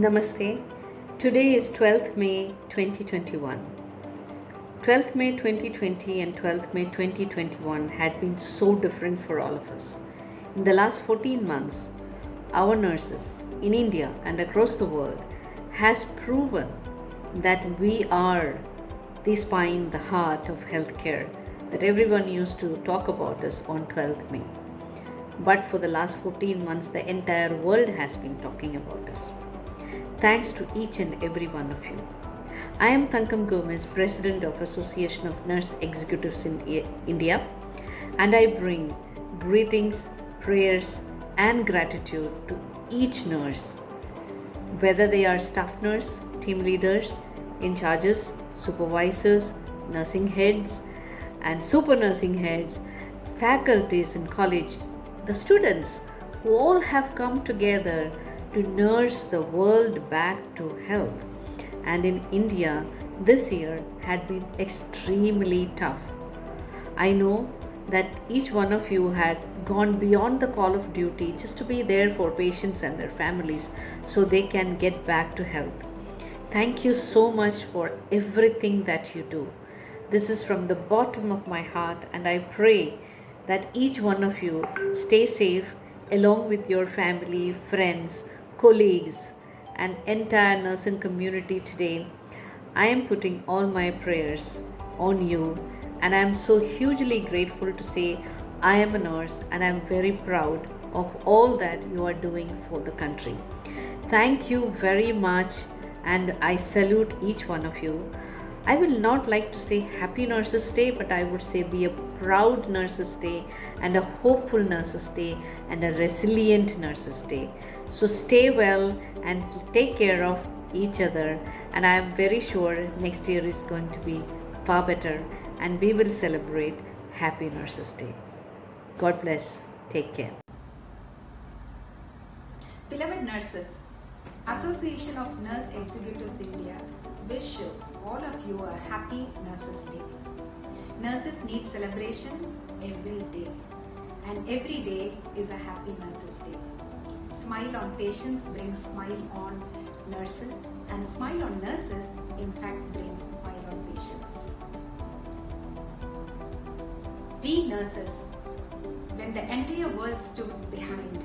Namaste. Today is 12th May 2021. 12th May 2020 and 12th May 2021 had been so different for all of us. In the last 14 months, our nurses in India and across the world has proven that we are the spine, the heart of healthcare that everyone used to talk about us on 12th May. But for the last 14 months, the entire world has been talking about us. Thanks to each and every one of you. I am Thankam Gomez, President of Association of Nurse Executives in India, and I bring greetings, prayers, and gratitude to each nurse, whether they are staff nurse, team leaders, in charges, supervisors, nursing heads, and super nursing heads, faculties in college, the students who all have come together to nurse the world back to health. And in India, this year had been extremely tough. I know that each one of you had gone beyond the call of duty just to be there for patients and their families so they can get back to health. Thank you so much for everything that you do. This is from the bottom of my heart, and I pray that each one of you stay safe along with your family, friends, colleagues, and entire nursing community today. I am putting all my prayers on you, and I am so hugely grateful to say I am a nurse and I am very proud of all that you are doing for the country. Thank you very much, and I salute each one of you. I will not like to say Happy Nurses Day, but I would say be a proud Nurses Day and a hopeful Nurses Day and a resilient Nurses Day. So stay well and take care of each other, and I am very sure next year is going to be far better and we will celebrate Happy Nurses Day. God bless. Take care. Beloved nurses, Association of Nurse Executives India wishes all of you a happy Nurses Day. Nurses need celebration every day, and every day is a happy Nurses Day. Smile on patients brings smile on nurses, and smile on nurses in fact brings smile on patients. We nurses, when the entire world stood behind,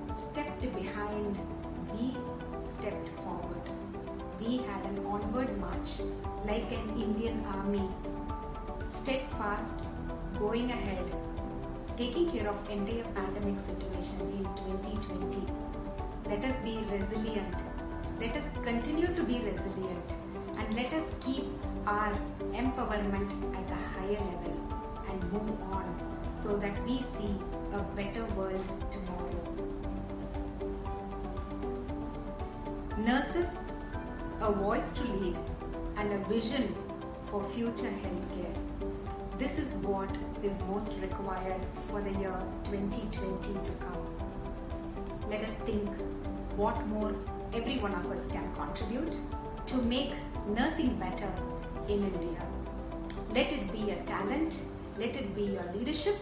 stepped behind, we stepped forward. We had an onward march like an Indian army, steadfast, going ahead, taking care of entire pandemic situation in 2020. Let us be resilient. Let us continue to be resilient, and let us keep our empowerment at the higher level and move on so that we see a better world tomorrow. Nurses, a voice to lead and a vision for future healthcare. This is what is most required for the year 2020 to come. Let us think what more every one of us can contribute to make nursing better in India. Let it be a talent, let it be your leadership,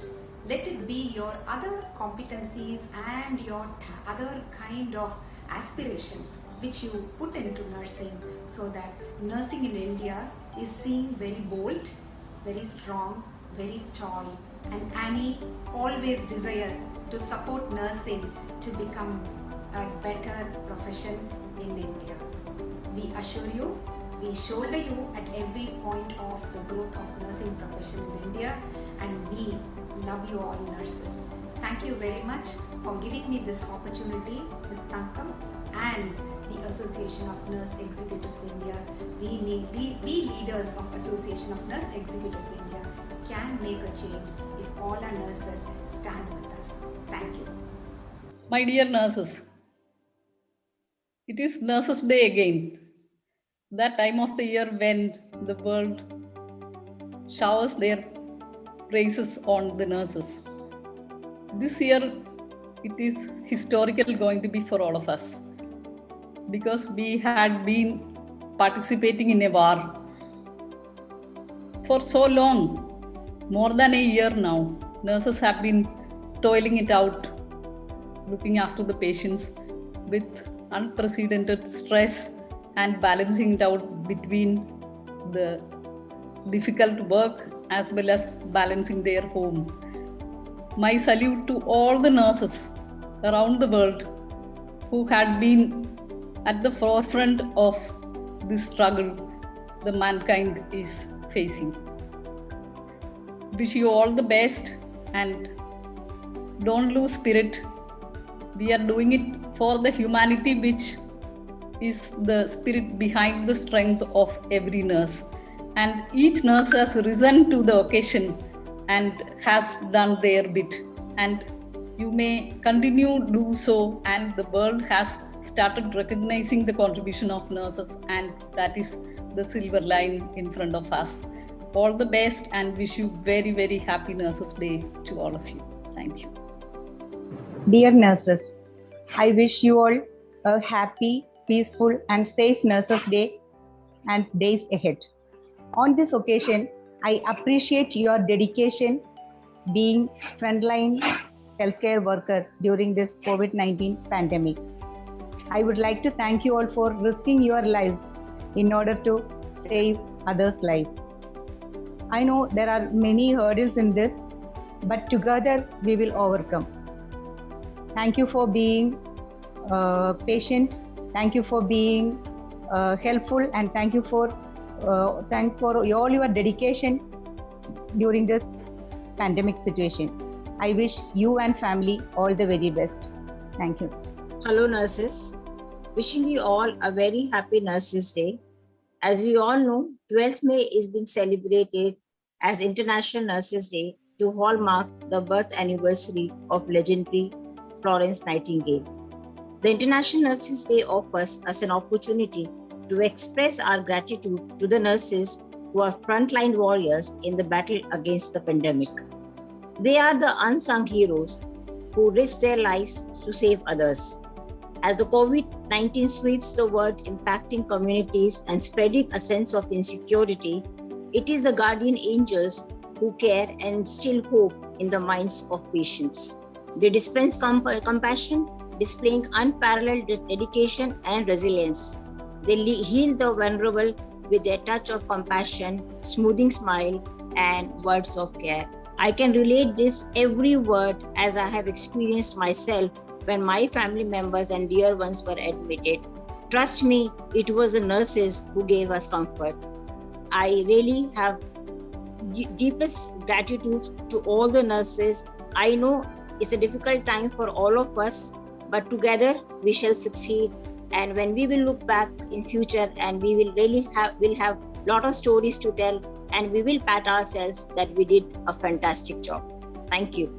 let it be your other competencies and your other kind of aspirations which you put into nursing, so that nursing in India is seen very bold, very strong, very tall, and Annie always desires to support nursing to become a better profession in India. We assure you, we shoulder you at every point of the growth of nursing profession in India, and we love you all nurses. Thank you very much for giving me this opportunity, Ms. Thankam and the Association of Nurse Executives India. We leaders of Association of Nurse Executives India can make a change if all our nurses stand with us. Thank you. My dear nurses, it is Nurses Day again. That time of the year when the world showers their praises on the nurses. This year, it is historical going to be for all of us, because we had been participating in a war for so long, more than a year now. Nurses have been toiling it out, looking after the patients with unprecedented stress and balancing it out between the difficult work as well as balancing their home. My salute to all the nurses around the world who had been at the forefront of this struggle the mankind is facing. Wish you all the best and don't lose spirit. We are doing it for the humanity, which is the spirit behind the strength of every nurse. And each nurse has risen to the occasion and has done their bit. And you may continue to do so, and the world has started recognizing the contribution of nurses, and that is the silver line in front of us. All the best and wish you very, very happy Nurses Day to all of you. Thank you. Dear nurses, I wish you all a happy, peaceful, and safe Nurses Day and days ahead. On this occasion, I appreciate your dedication being frontline healthcare worker during this COVID-19 pandemic. I would like to thank you all for risking your lives in order to save others' lives. I know there are many hurdles in this, but together we will overcome. Thank you for being patient. Thank you for being helpful, and thanks for all your dedication during this pandemic situation. I wish you and family all the very best. Thank you. Hello nurses, wishing you all a very happy Nurses Day. As we all know, 12th May is being celebrated as International Nurses Day to hallmark the birth anniversary of legendary Florence Nightingale. The International Nurses Day offers us an opportunity to express our gratitude to the nurses who are frontline warriors in the battle against the pandemic. They are the unsung heroes who risk their lives to save others. As the COVID-19 sweeps the world, impacting communities and spreading a sense of insecurity, it is the guardian angels who care and instill hope in the minds of patients. They dispense compassion, displaying unparalleled dedication and resilience. They heal the vulnerable with their touch of compassion, smoothing smile, and words of care. I can relate this every word as I have experienced myself when my family members and dear ones were admitted. Trust me, it was the nurses who gave us comfort. I really have deepest gratitude to all the nurses. I know it's a difficult time for all of us, but together we shall succeed. And when we will look back in future, and we will really have lot of stories to tell, and we will pat ourselves that we did a fantastic job. Thank you.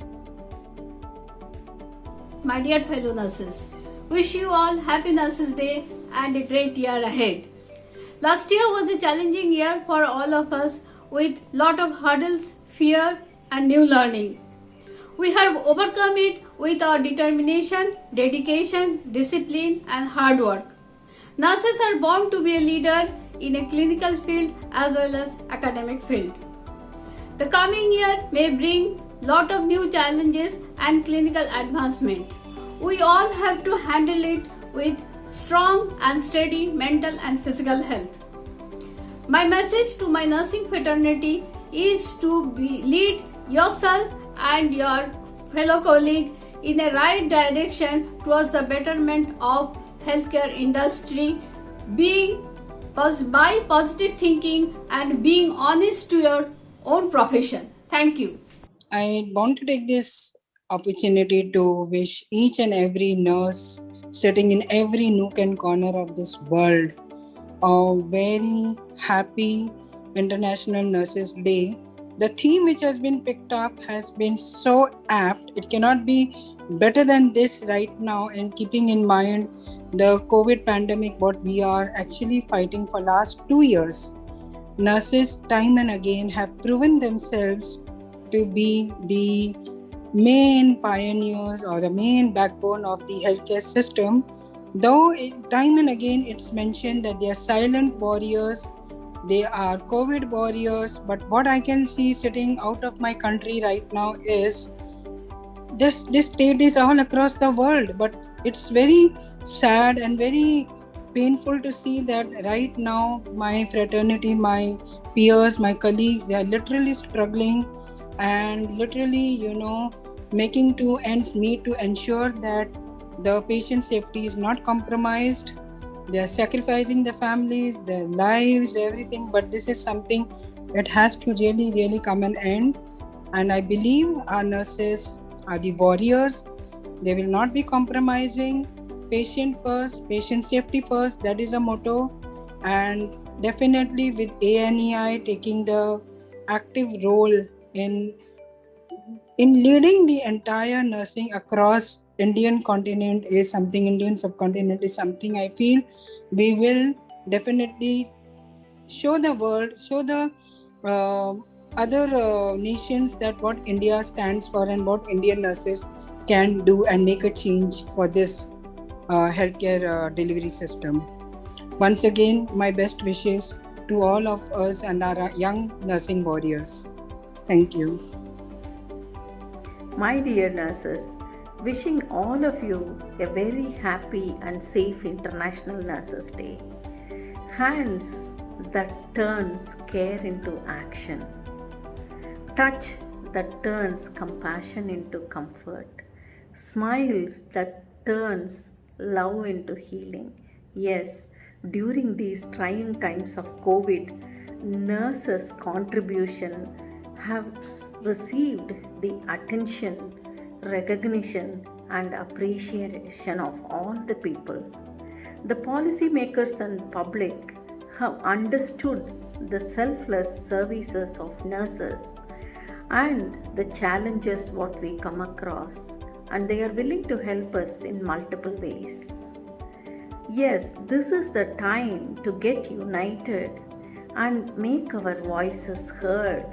My dear fellow nurses, wish you all happy Nurses Day and a great year ahead. Last year was a challenging year for all of us with lot of hurdles, fear and new learning. We have overcome it with our determination, dedication, discipline and hard work. Nurses are born to be a leader in a clinical field as well as academic field. The coming year may bring lot of new challenges and clinical advancement. We all have to handle it with strong and steady mental and physical health. My message to my nursing fraternity is to lead yourself and your fellow colleague in a right direction towards the betterment of healthcare industry, being by positive thinking and being honest to your own profession. Thank you. I want to take this opportunity to wish each and every nurse sitting in every nook and corner of this world a very happy International Nurses Day. The theme which has been picked up has been so apt. It cannot be better than this right now, and keeping in mind the COVID pandemic, what we are actually fighting for last 2 years. Nurses time and again have proven themselves to be the main pioneers or the main backbone of the healthcare system. Though time and again it's mentioned that they are silent warriors, they are COVID warriors, but what I can see sitting out of my country right now is this state is all across the world, but it's very sad and very painful to see that right now my fraternity, my peers, my colleagues, they are literally struggling and literally, making two ends meet to ensure that the patient safety is not compromised. They are sacrificing their families, their lives, everything, but this is something that has to really, really come an end. And I believe our nurses are the warriors. They will not be compromising. Patient first, patient safety first, that is a motto. And definitely with ANEI taking the active role in leading the entire nursing across Indian continent is something, Indian subcontinent is something I feel we will definitely show the world, show the other nations that what India stands for and what Indian nurses can do and make a change for this healthcare delivery system. Once again, my best wishes to all of us and our young nursing warriors. Thank you. My dear nurses, wishing all of you a very happy and safe International Nurses Day. Hands that turns care into action. Touch that turns compassion into comfort. Smiles that turns love into healing. Yes, during these trying times of COVID, nurses' contribution have received the attention, recognition, and appreciation of all the people. The policymakers and public have understood the selfless services of nurses and the challenges what we come across, and they are willing to help us in multiple ways. Yes, this is the time to get united and make our voices heard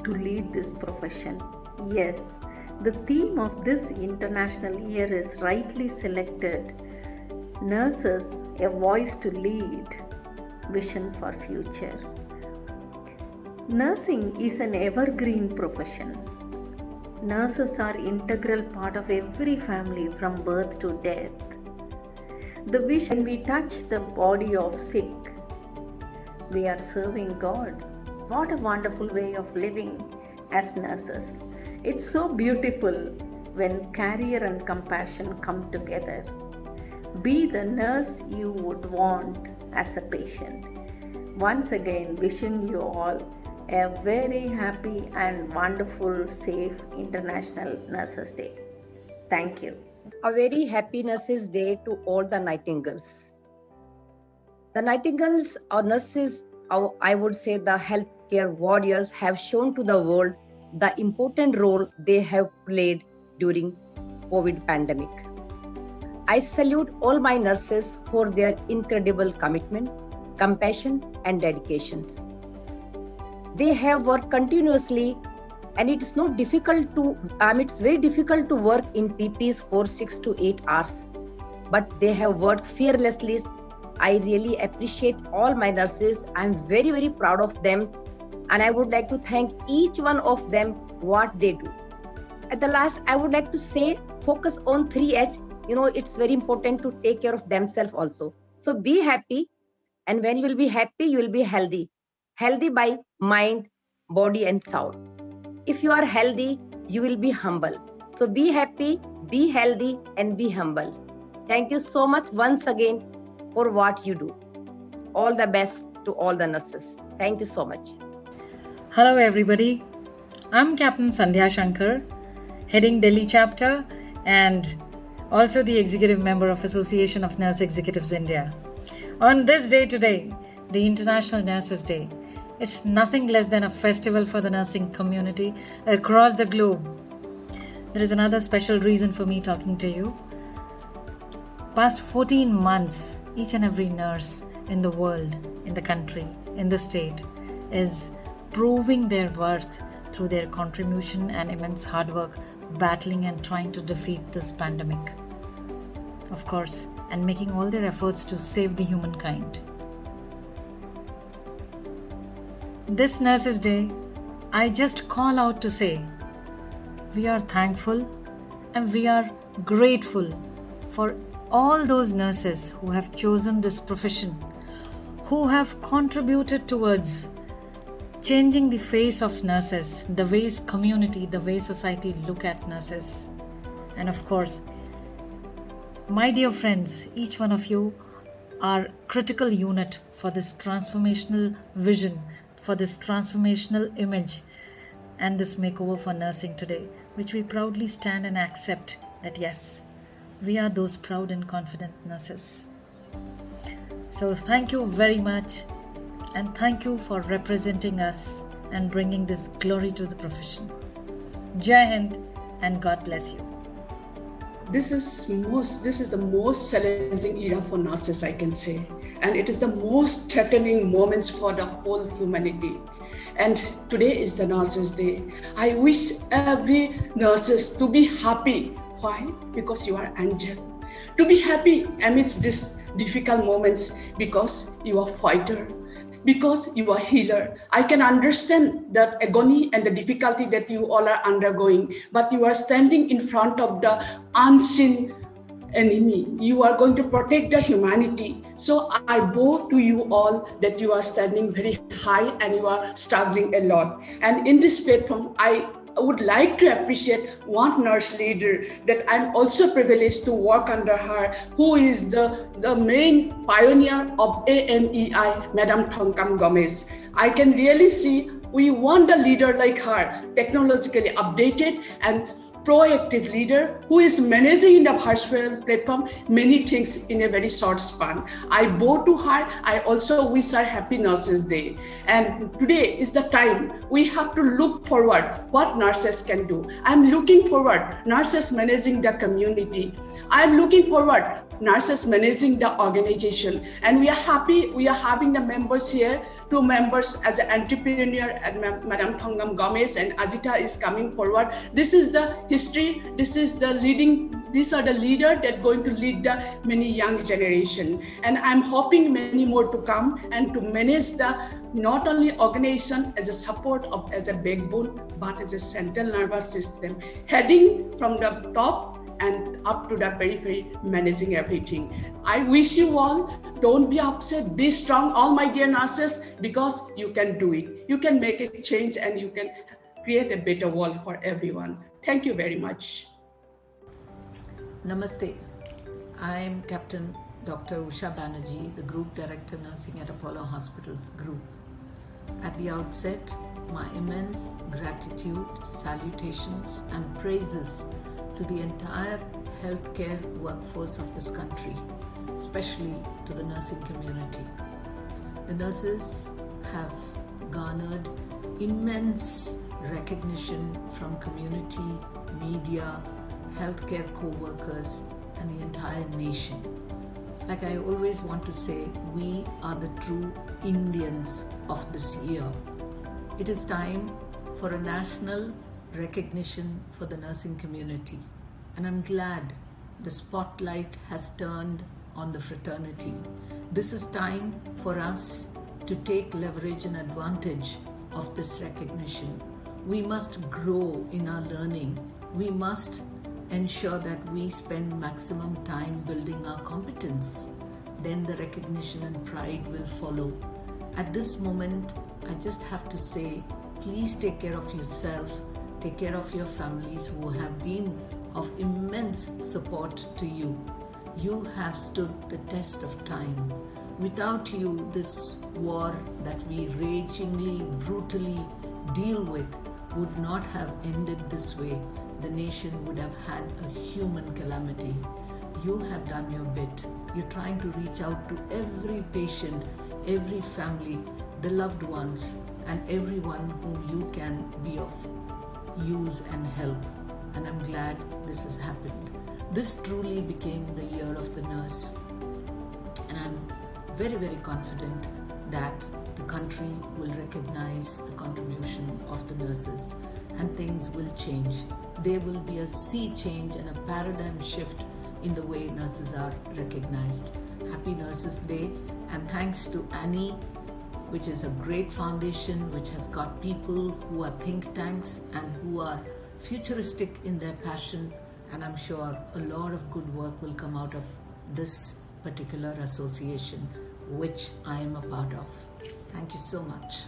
to lead this profession. Yes, the theme of this international year is rightly selected. Nurses, a voice to lead, vision for future. Nursing is an evergreen profession. Nurses are integral part of every family from birth to death. The vision, when we touch the body of sick, we are serving God. What a wonderful way of living as nurses. It's so beautiful when career and compassion come together. Be the nurse you would want as a patient. Once again, wishing you all a very happy and wonderful, safe International Nurses Day. Thank you. A very happy Nurses Day to all the Nightingales. The Nightingales or nurses, or I would say the healthcare warriors, have shown to the world the important role they have played during COVID pandemic. I salute all my nurses for their incredible commitment, compassion, and dedications. They have worked continuously, and it's not difficult to, it's very difficult to work in PPs for 6 to 8 hours, but they have worked fearlessly. I really appreciate all my nurses. I'm very, very proud of them. And I would like to thank each one of them what they do. At the last, I would like to say, focus on 3H. It's very important to take care of themselves also. So be happy. And when you will be happy, you will be healthy. Healthy by mind, body, and soul. If you are healthy, you will be humble. So be happy, be healthy, and be humble. Thank you so much once again for what you do. All the best to all the nurses. Thank you so much. Hello everybody. I'm Captain Sandhya Shankar, heading Delhi chapter and also the executive member of Association of Nurse Executives India. On this day today, the International Nurses Day, it's nothing less than a festival for the nursing community across the globe. There is another special reason for me talking to you. Past 14 months, each and every nurse in the world, in the country, in the state, is proving their worth through their contribution and immense hard work, battling and trying to defeat this pandemic. Of course, and making all their efforts to save the humankind. This Nurses Day, I just call out to say, we are thankful and we are grateful for all those nurses who have chosen this profession, who have contributed towards changing the face of nurses, the ways community, the way society look at nurses. And of course, my dear friends, each one of you are critical unit for this transformational vision, for this transformational image and this makeover for nursing today, which we proudly stand and accept that yes, we are those proud and confident nurses. So thank you very much, and thank you for representing us and bringing this glory to the profession. Jai Hind, and God bless you. This is the most challenging era for nurses, I can say, and it is the most threatening moments for the whole humanity. And today is the Nurses Day. I wish every nurses to be happy. Why? Because you are angel. To be happy amidst these difficult moments, because you are fighter, because you are healer. I can understand that agony and the difficulty that you all are undergoing, but you are standing in front of the unseen enemy. You are going to protect the humanity. So I bow to you all that you are standing very high and you are struggling a lot. And in this platform, I would like to appreciate one nurse leader that I'm also privileged to work under her, who is the main pioneer of ANEI, Madam Thongkam Gomez. I can really see we want a leader like her, technologically updated and proactive leader who is managing in the virtual platform many things in a very short span. I bow to her. I also wish her Happy Nurses Day. And today is the time we have to look forward what nurses can do. I'm looking forward nurses managing the community. I'm looking forward nurses managing the organization, and we are happy we are having the members here, 2 members as an entrepreneur, and Madam Thongkam Gomez and Ajita is coming forward. This is the history, this is the leading, these are the leaders that going to lead the many young generation, and I'm hoping many more to come and to manage the not only organization as a support of as a backbone, but as a central nervous system, heading from the top and up to the periphery, managing everything. I wish you all, don't be upset, be strong, all my dear nurses, because you can do it. You can make a change and you can create a better world for everyone. Thank you very much. Namaste. I am Captain Dr. Usha Banerjee, the Group Director Nursing at Apollo Hospitals Group. At the outset, my immense gratitude, salutations and praises to the entire healthcare workforce of this country, especially to the nursing community. The nurses have garnered immense recognition from community, media, healthcare co-workers, and the entire nation. Like I always want to say, we are the true Indians of this year. It is time for a national recognition for the nursing community, and I'm glad the spotlight has turned on the fraternity. This is time for us to take leverage and advantage of this recognition. We must grow in our learning. We must ensure that we spend maximum time building our competence. Then the recognition and pride will follow. At this moment, I just have to say, please take care of yourself. Take care of your families who have been of immense support to you. You have stood the test of time. Without you, this war that we ragingly, brutally deal with would not have ended this way. The nation would have had a human calamity. You have done your bit. You're trying to reach out to every patient, every family, the loved ones, and everyone whom you can be of use and help, and I'm glad this has happened. This truly became the year of the nurse, and I'm very, very confident that the country will recognize the contribution of the nurses and things will change. There will be a sea change and a paradigm shift in the way nurses are recognized. Happy Nurses Day, and thanks to Annie, which is a great foundation which has got people who are think tanks and who are futuristic in their passion, and I'm sure a lot of good work will come out of this particular association, which I am a part of. Thank you so much.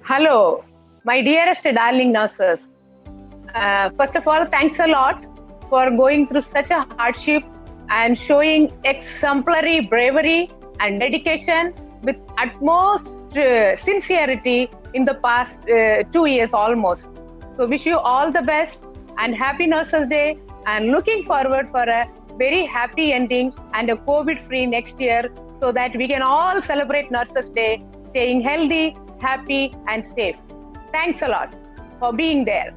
Hello, my dearest darling nurses. First of all, thanks a lot for going through such a hardship and showing exemplary bravery and dedication with utmost sincerity in the past 2 years almost. So wish you all the best and happy Nurses Day, and looking forward for a very happy ending and a COVID-free next year so that we can all celebrate Nurses Day staying healthy, happy and safe. Thanks a lot for being there.